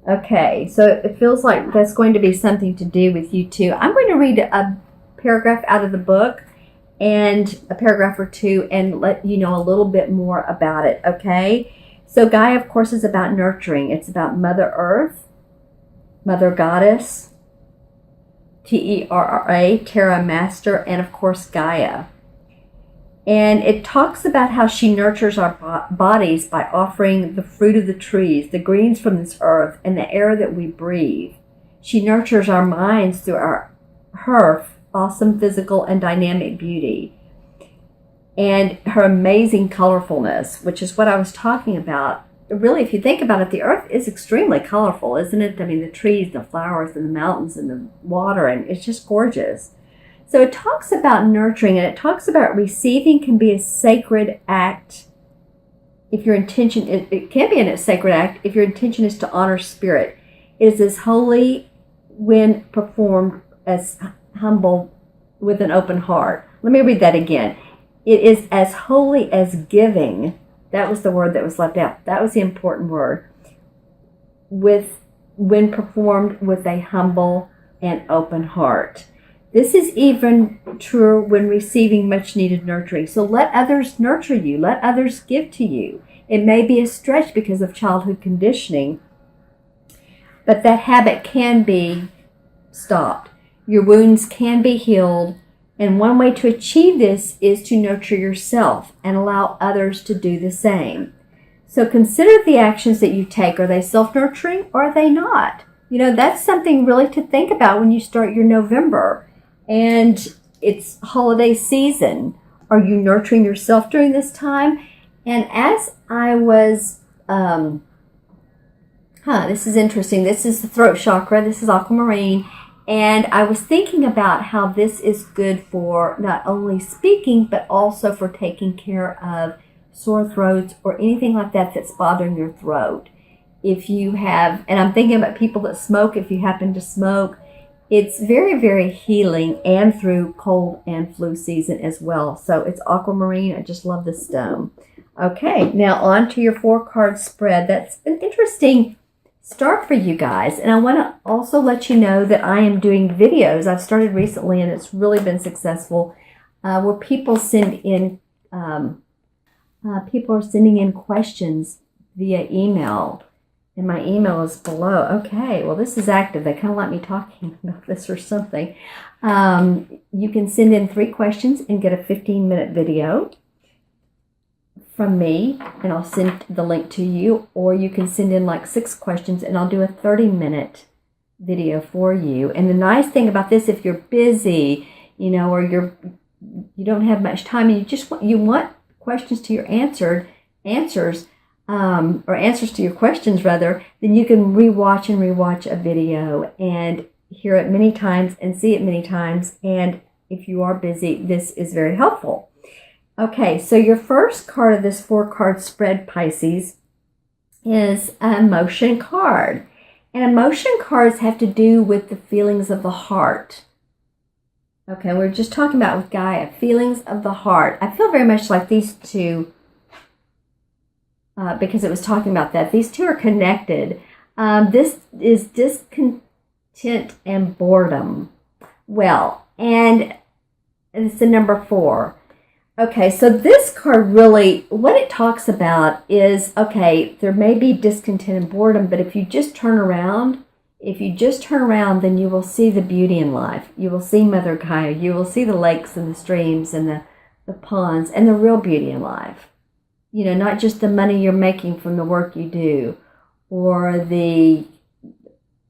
Okay, so it feels like that's going to be something to do with you too. I'm going to read a paragraph out of the book and a paragraph or two and let you know a little bit more about it, okay? So Gaia, of course, is about nurturing. It's about Mother Earth, Mother Goddess, Terra, Terra Master, and of course Gaia. And it talks about how she nurtures our bodies by offering the fruit of the trees, the greens from this earth, and the air that we breathe. She nurtures our minds through her awesome physical and dynamic beauty and her amazing colorfulness, which is what I was talking about. Really, if you think about it, the earth is extremely colorful, isn't it? I mean, the trees, the flowers, and the mountains, and the water, and it's just gorgeous. So it talks about nurturing, and it talks about receiving can be a sacred act if your intention, it can be a sacred act if your intention is to honor spirit. It is as holy when performed as humble with an open heart. Let me read that again. It is as holy as giving. That was the word that was left out. That was the important word. When performed with a humble and open heart. This is even truer when receiving much needed nurturing. So let others nurture you. Let others give to you. It may be a stretch because of childhood conditioning, but that habit can be stopped. Your wounds can be healed. And one way to achieve this is to nurture yourself and allow others to do the same. So consider the actions that you take. Are they self-nurturing or are they not? You know, that's something really to think about when you start your November. And it's holiday season. Are you nurturing yourself during this time? And as I was, this is interesting. This is the throat chakra. This is aquamarine. And I was thinking about how this is good for not only speaking, but also for taking care of sore throats or anything like that that's bothering your throat. If you have, and I'm thinking about people that smoke, if you happen to smoke, it's very, very healing and through cold and flu season as well. So it's aquamarine. I just love this stone. Okay, now on to your 4-card spread. That's an interesting start for you guys. And I want to also let you know that I am doing videos. I've started recently and it's really been successful where people send in, people are sending in questions via email. And my email is below. Okay, well, this is active. They kind of like me talking about this or something. You can send in 3 questions and get a 15-minute video from me, and I'll send the link to you. Or you can send in like 6 questions, and I'll do a 30-minute video for you. And the nice thing about this, if you're busy, you know, or you don't have much time, and you want questions to your answers, or answers to your questions rather, then you can rewatch a video and hear it many times and see it many times. And if you are busy, this is very helpful. Okay, so your first card of this 4-card spread, Pisces, is an emotion card. And emotion cards have to do with the feelings of the heart. Okay, we're just talking about with Gaia, feelings of the heart. I feel very much like these two, because it was talking about that. These two are connected. This is discontent and boredom. Well, and it's the number 4. Okay, so this card really, what it talks about is, okay, there may be discontent and boredom, but if you just turn around, then you will see the beauty in life. You will see Mother Gaia. You will see the lakes and the streams and the ponds and the real beauty in life. You know, not just the money you're making from the work you do, or the,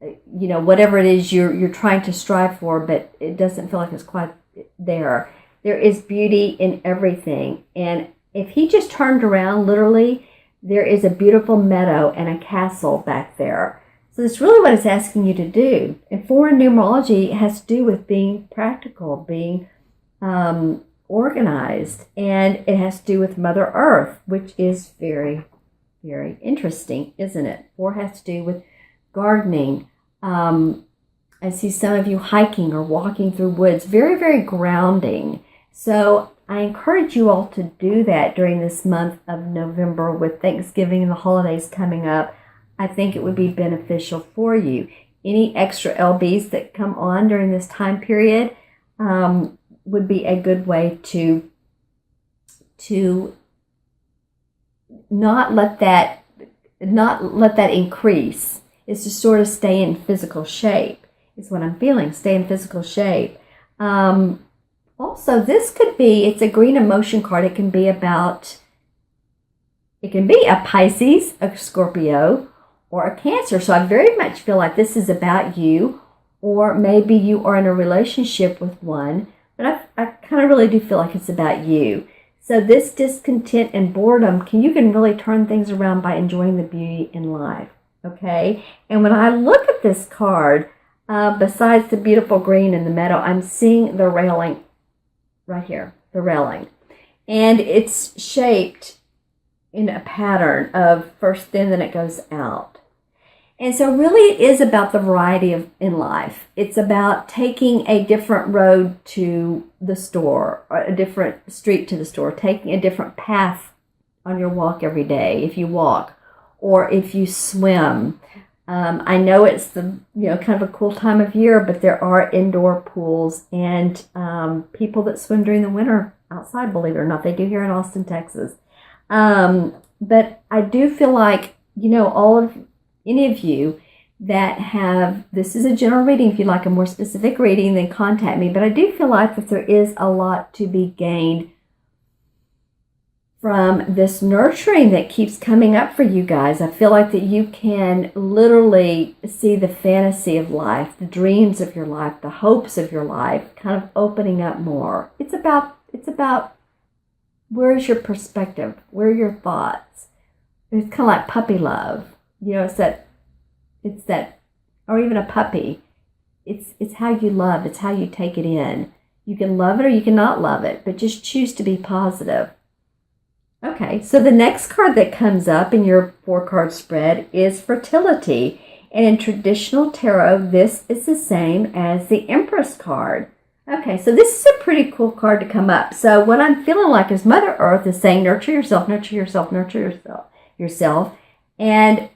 you know, whatever it is you're trying to strive for, but it doesn't feel like it's quite there. There is beauty in everything. And if he just turned around, literally, there is a beautiful meadow and a castle back there. So that's really what it's asking you to do. And 4 in numerology has to do with being practical, being organized, and it has to do with Mother Earth, which is very, very interesting, isn't it? 4 has to do with gardening. I see some of you hiking or walking through woods. Very, very grounding. So I encourage you all to do that during this month of November with Thanksgiving and the holidays coming up. I think it would be beneficial for you. Any extra LBs that come on during this time period would be a good way to not let that increase. Is to sort of stay in physical shape. Is what I'm feeling. Stay in physical shape. Also, this could be. It's a green emotion card. It can be a Pisces, a Scorpio, or a Cancer. So I very much feel like this is about you, or maybe you are in a relationship with one. But I kind of really do feel like it's about you. So this discontent and boredom, you can really turn things around by enjoying the beauty in life. Okay? And when I look at this card, besides the beautiful green in the meadow, I'm seeing the railing right here, the railing. And it's shaped in a pattern of first thin, then it goes out. And so really it is about the variety in life. It's about taking a different road to the store, or a different street to the store, taking a different path on your walk every day, if you walk, or if you swim. I know it's the kind of a cool time of year, but there are indoor pools and people that swim during the winter outside, believe it or not. They do here in Austin, Texas. But I do feel like, any of you that have, this is a general reading. If you'd like a more specific reading, then contact me. But I do feel like that there is a lot to be gained from this nurturing that keeps coming up for you guys. I feel like that you can literally see the fantasy of life, the dreams of your life, the hopes of your life kind of opening up more. It's about where is your perspective? Where are your thoughts? It's kind of like puppy love. It's that, or even a puppy. It's how you love. It's how you take it in. You can love it or you cannot love it, but just choose to be positive. Okay, so the next card that comes up in your 4-card spread is fertility. And in traditional tarot, this is the same as the Empress card. Okay, so this is a pretty cool card to come up. So what I'm feeling like is Mother Earth is saying, nurture yourself, nurture yourself, nurture yourself. And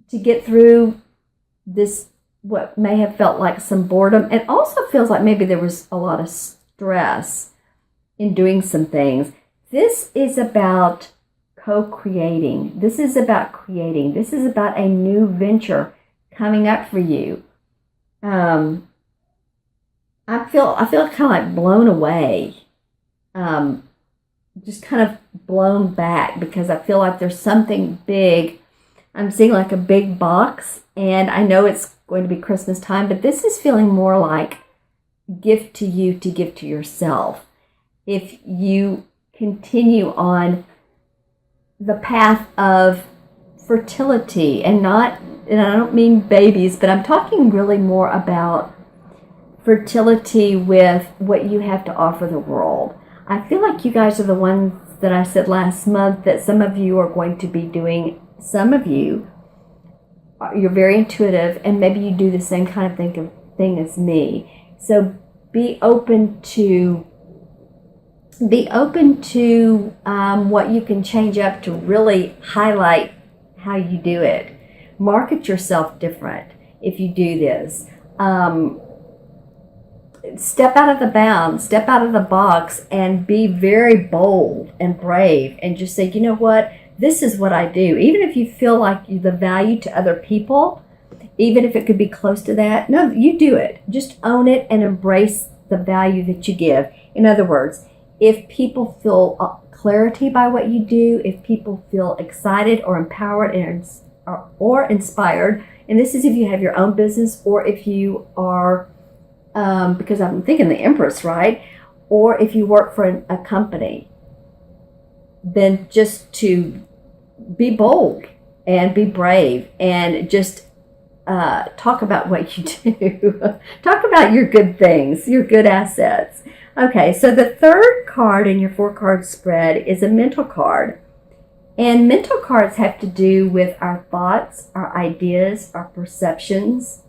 to get through this, what may have felt like some boredom, and also feels like maybe there was a lot of stress in doing some things. This is about co-creating. This is about creating. This is about a new venture coming up for you. I feel kind of like blown away. Just kind of blown back, because I feel like there's something big. I'm seeing like a big box, and I know it's going to be Christmas time, but this is feeling more like gift to you to give to yourself. If you continue on the path of fertility, and I don't mean babies, but I'm talking really more about fertility with what you have to offer the world. I feel like you guys are the ones that I said last month that some of you are going to be doing. Some of you, you're very intuitive, and maybe you do the same kind of thing as me. So be open to what you can change up to really highlight how you do it. Market yourself different if you do this. Step out of the bounds, step out of the box, and be very bold and brave, and just say, you know what, this is what I do. Even if you feel like the value to other people, even if it could be close to that, no, you do it. Just own it and embrace the value that you give. In other words, if people feel clarity by what you do, if people feel excited or empowered or inspired, and this is if you have your own business, or if you are, because I'm thinking the Empress, right? Or if you work for a company, then just to be bold and be brave, and just talk about what you do. Talk about your good things, your good assets. Okay, so the third card in your 4-card spread is a mental card. And mental cards have to do with our thoughts, our ideas, our perceptions.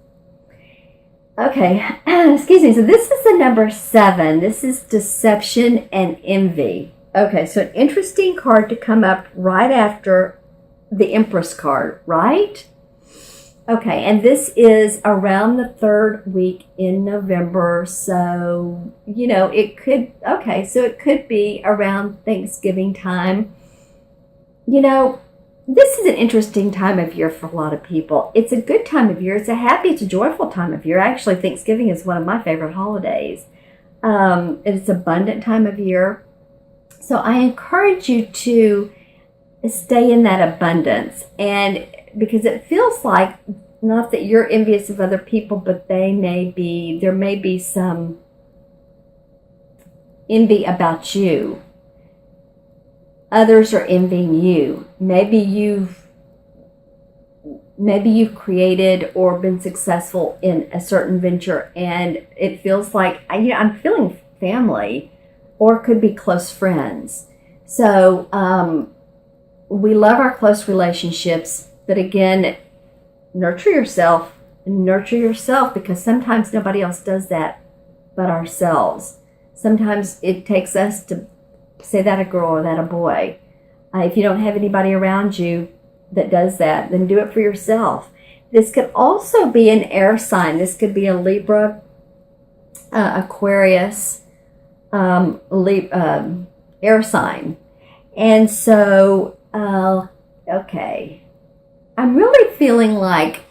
Okay, excuse me. So this is the number 7. This is deception and envy. Okay, so an interesting card to come up right after the Empress card, right? Okay, and this is around the third week in November, so, it could be around Thanksgiving time. This is an interesting time of year for a lot of people. It's a good time of year. It's a joyful time of year. Actually, Thanksgiving is one of my favorite holidays. It's an abundant time of year. So I encourage you to stay in that abundance. And because it feels like, not that you're envious of other people, but there may be some envy about you. Others are envying you. Maybe you've created or been successful in a certain venture, and it feels like, I'm feeling family, or it could be close friends. So we love our close relationships, but again, nurture yourself, because sometimes nobody else does that but ourselves. Sometimes it takes us to say that a girl or that a boy. If you don't have anybody around you that does that, then do it for yourself. This could also be an air sign. This could be a Libra, Aquarius, air sign. And so, okay. I'm really feeling like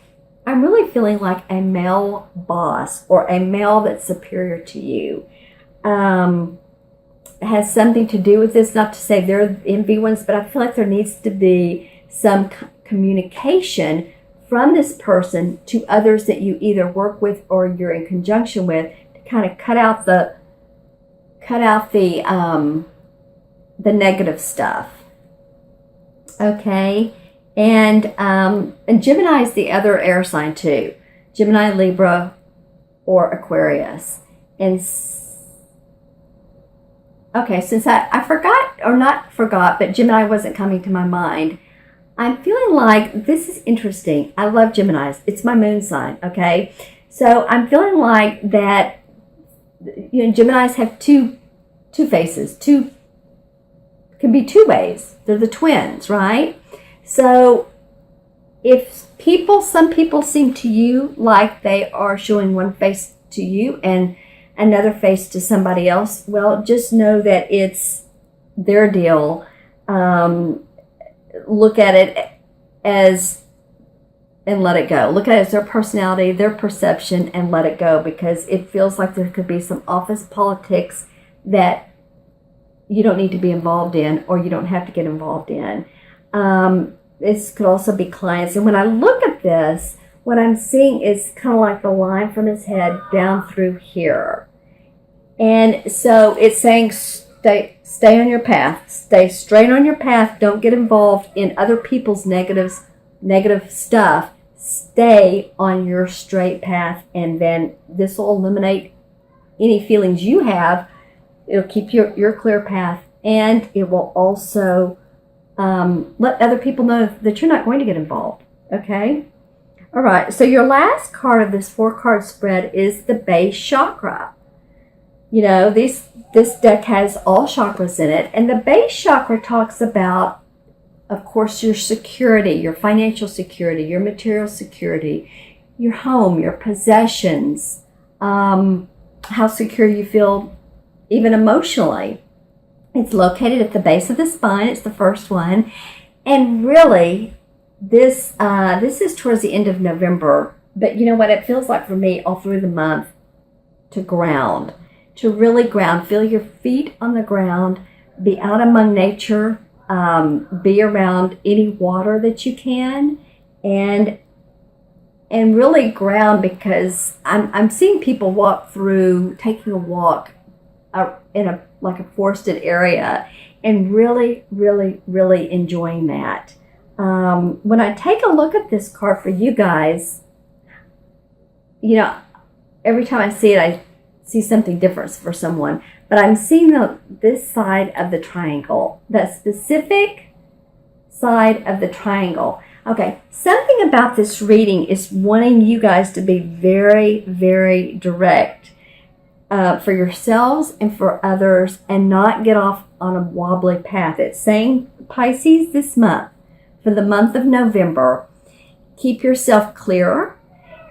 a male boss, or a male that's superior to you. Has something to do with this. Not to say they're envy ones, but I feel like there needs to be some communication from this person to others that you either work with or you're in conjunction with, to kind of cut out the negative stuff. Okay, and Gemini is the other air sign too. Gemini, Libra, or Aquarius. And okay, since I forgot, or not forgot, but Gemini wasn't coming to my mind, I'm feeling like this is interesting. I love Geminis. It's my moon sign, okay? So I'm feeling like that, Geminis have two faces. Can be two ways. They're the twins, right? So if some people seem to you like they are showing one face to you and another face to somebody else, well, just know that it's their deal. Look at it and let it go. Look at it as their personality, their perception, and let it go, because it feels like there could be some office politics that you don't need to be involved in, or you don't have to get involved in. This could also be clients. And when I look at this, what I'm seeing is kind of like the line from his head down through here. And so it's saying stay on your path. Stay straight on your path. Don't get involved in other people's negative stuff. Stay on your straight path, and then this will eliminate any feelings you have. It'll keep your clear path, and it will also let other people know that you're not going to get involved. Okay? All right, so your last card of this 4-card spread is the base chakra. This deck has all chakras in it, and the base chakra talks about, of course, your security, your financial security, your material security, your home, your possessions, how secure you feel even emotionally. It's located at the base of the spine. It's the first one. And really, this is towards the end of November. But you know what? It feels like for me all through the month to ground. To really ground. Feel your feet on the ground. Be out among nature. Be around any water that you can. And really ground, because I'm seeing people walk through, taking a walk in a forested area, and really, really, really enjoying that. When I take a look at this card for you guys, every time I see it, I see something different for someone. But I'm seeing this side of the triangle, that specific side of the triangle. Okay, something about this reading is wanting you guys to be very, very direct for yourselves and for others, and not get off on a wobbly path. It's saying, Pisces, this month, for the month of November. Keep yourself clear.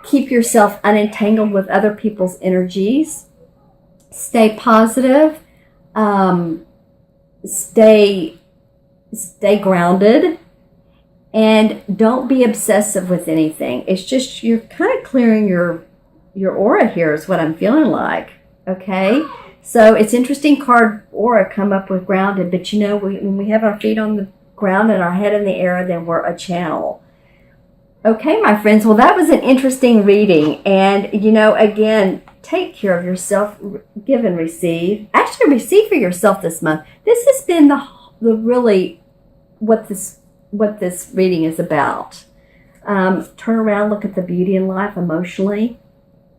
Keep yourself unentangled with other people's energies. Stay positive. Stay grounded. And don't be obsessive with anything. It's just you're kind of clearing your aura here is what I'm feeling like. Okay? So it's interesting card aura come up with grounded. But you know, when we have our feet on the ground and our head in the air, then we're a channel. Okay, my friends. Well, that was an interesting reading. And, you know, again, take care of yourself. Give and receive. Actually, receive for yourself this month. This has been the really what this reading is about. Turn around, look at the beauty in life emotionally.